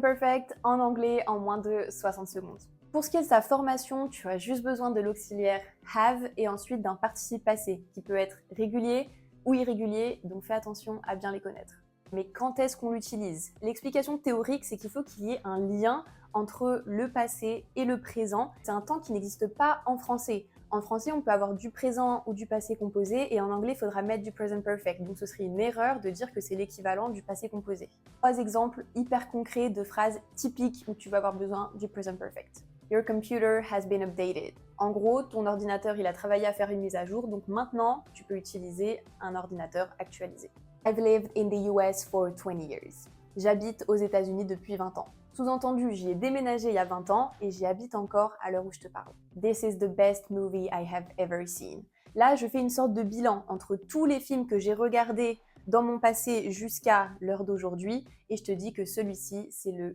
Perfect en anglais en moins de 60 secondes. Pour ce qui est de sa formation, tu as juste besoin de l'auxiliaire have et ensuite d'un participe passé qui peut être régulier ou irrégulier, donc fais attention à bien les connaître. Mais quand est-ce qu'on l'utilise? L'explication théorique, c'est qu'il faut qu'il y ait un lien entre le passé et le présent. C'est un temps qui n'existe pas en français. En français, on peut avoir du présent ou du passé composé et en anglais, il faudra mettre du present perfect. Donc ce serait une erreur de dire que c'est l'équivalent du passé composé. 3 exemples hyper concrets de phrases typiques où tu vas avoir besoin du present perfect. Your computer has been updated. En gros, ton ordinateur, il a travaillé à faire une mise à jour, donc maintenant, tu peux utiliser un ordinateur actualisé. I've lived in the US for 20 years. J'habite aux États-Unis depuis 20 ans. Sous-entendu, j'y ai déménagé il y a 20 ans et j'y habite encore à l'heure où je te parle. This is the best movie I have ever seen. Là, je fais une sorte de bilan entre tous les films que j'ai regardés dans mon passé jusqu'à l'heure d'aujourd'hui et je te dis que celui-ci, c'est le